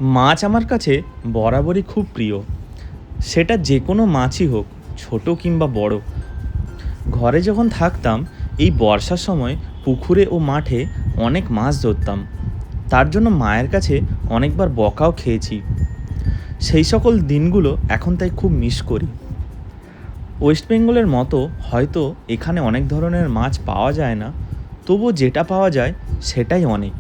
মাছ আমার কাছে বরাবরই খুব প্রিয়। সেটা যে কোনো মাছই হোক, ছোট কিংবা বড়। ঘরে যখন থাকতাম এই বর্ষার সময় পুকুরে ও মাঠে অনেক মাছ ধরতাম। তার জন্য মায়ের কাছে অনেকবার বকাও খেয়েছি। সেই সকল দিনগুলো এখন তাই খুব মিস করি। ওয়েস্ট বেঙ্গলের মতো হয়তো এখানে অনেক ধরনের মাছ পাওয়া যায় না, তবুও যেটা পাওয়া যায় সেটাই অনেক।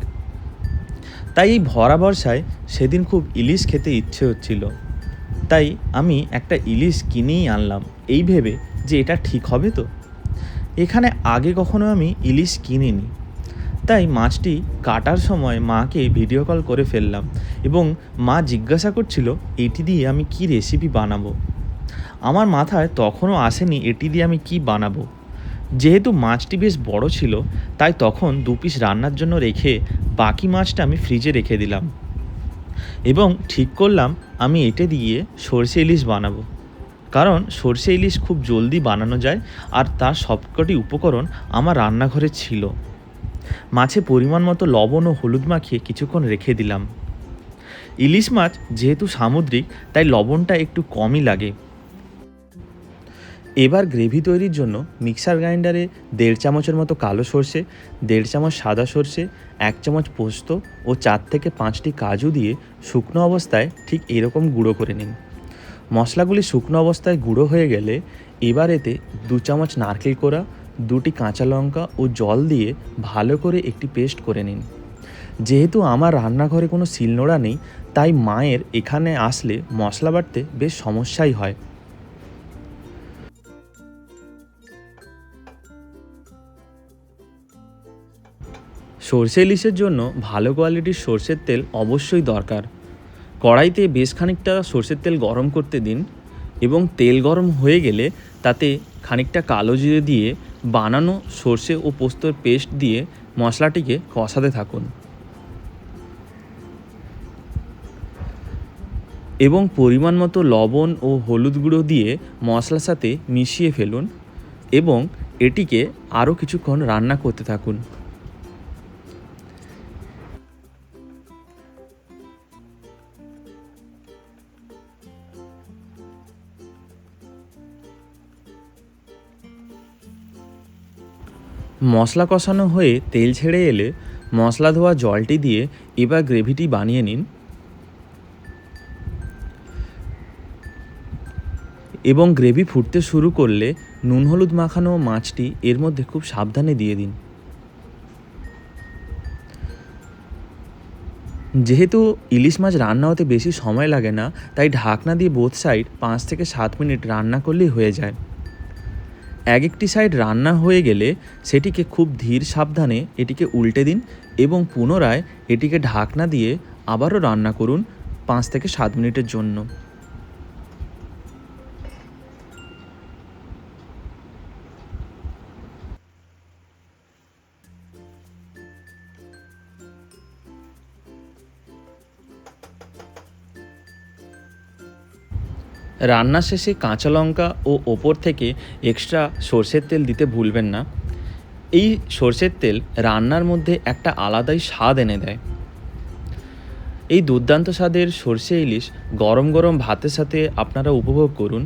তাই এই ভরা বর্ষায় সেদিন খুব ইলিশ খেতে ইচ্ছে হচ্ছিল। তাই আমি একটা ইলিশ কিনেই আনলাম, এই ভেবে যে এটা ঠিক হবে তো। এখানে আগে কখনো আমি ইলিশ কিনিনি, তাই মাছটি কাটার সময় মাকে ভিডিও কল করে ফেললাম এবং মা জিজ্ঞাসা করছিল এটি দিয়ে আমি কি রেসিপি বানাবো। আমার মাথায় তখনও আসেনি এটি দিয়ে আমি কি বানাবো। যেহেতু মাছটি বেশ বড় ছিল, তাই তখন 2 পিস রান্নার জন্য রেখে বাকি মাছটা আমি ফ্রিজে রেখে দিলাম এবং ঠিক করলাম আমি এটা দিয়ে সরষে ইলিশ বানাবো। কারণ সরষে ইলিশ খুব জলদি বানানো যায় আর তার সবকটি উপকরণ আমার রান্নাঘরে ছিল। মাছে পরিমাণ মতো লবণ ও হলুদ মাখিয়ে কিছুক্ষণ রেখে দিলাম। ইলিশ মাছ যেহেতু সামুদ্রিক, তাই লবণটা একটু কমই লাগে। এবার গ্রেভি তৈরির জন্য মিক্সার গ্রাইন্ডারে 1.5 চামচের মতো কালো সর্ষে, 1.5 চামচ সাদা সর্ষে, 1 চামচ পোস্ত ও 4 থেকে 5টি কাজু দিয়ে শুকনো অবস্থায় ঠিক এরকম গুঁড়ো করে নিন। মশলাগুলি শুকনো অবস্থায় গুঁড়ো হয়ে গেলে এবার এতে 2 চামচ নারকেল কোড়া, 2টি কাঁচা লঙ্কা ও জল দিয়ে ভালো করে একটি পেস্ট করে নিন। যেহেতু আমার রান্নাঘরে কোনো শিলনোড়া নেই, তাই মায়ের এখানে আসলে মশলা বাটতে বেশ সমস্যাই হয়। সরষে ইলিশের জন্য ভালো কোয়ালিটির সরষের তেল অবশ্যই দরকার। কড়াইতে বেশ খানিকটা সরষের তেল গরম করতে দিন এবং তেল গরম হয়ে গেলে তাতে খানিকটা কালো জিরে দিয়ে বানানো সরষে ও পোস্তর পেস্ট দিয়ে মশলাটিকে কষাতে থাকুন এবং পরিমাণ মতো লবণ ও হলুদ গুঁড়ো দিয়ে মশলার সাথে মিশিয়ে ফেলুন এবং এটিকে আরও কিছুক্ষণ রান্না করতে থাকুন। মশলা কষানো হয়ে তেল ছেড়ে এলে মশলা ধোয়া জলটি দিয়ে এবার গ্রেভিটি বানিয়ে নিন এবং গ্রেভি ফুটতে শুরু করলে নুন হলুদ মাখানো মাছটি এর মধ্যে খুব সাবধানে দিয়ে দিন। যেহেতু ইলিশ মাছ রান্না হতে বেশি সময় লাগে না, তাই ঢাকনা দিয়ে বোথ সাইড 5 থেকে 7 মিনিট রান্না করলেই হয়ে যায়। একটি সাইড রান্না হয়ে গেলে সেটিকে খুব ধীর সাবধানে এটিকে উল্টে দিন এবং পুনরায় এটিকে ঢাকনা দিয়ে আবারও রান্না করুন 5 থেকে 7 মিনিটের জন্য। রান্না শেষে কাঁচা লঙ্কা ও ওপর থেকে এক্সট্রা সরষের তেল দিতে ভুলবেন না। এই সরষের তেল রান্নার মধ্যে একটা আলাদাই স্বাদ এনে দেয়। এই দুর্দান্ত স্বাদের সরষে ইলিশ গরম গরম ভাতের সাথে আপনারা উপভোগ করুন।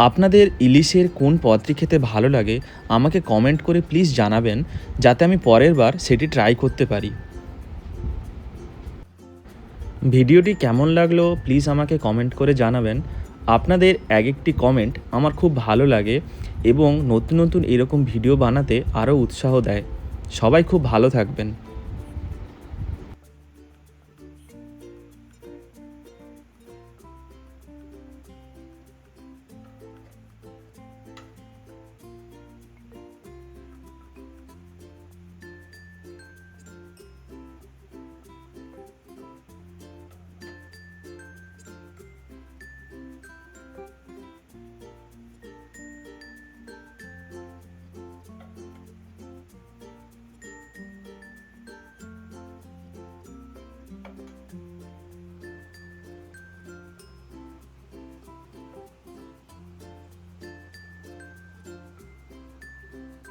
আপনাদের ইলিশের কোন পদটি খেতে ভালো লাগে আমাকে কমেন্ট করে প্লিজ জানাবেন, যাতে আমি পরের বার সেটি ট্রাই করতে পারি। ভিডিওটি কেমন লাগলো প্লিজ আমাকে কমেন্ট করে জানাবেন। আপনাদের একটি কমেন্ট আমার খুব ভালো লাগে এবং নতুন নতুন এরকম ভিডিও বানাতে আরও উৎসাহ দেয়। সবাই খুব ভালো থাকবেন।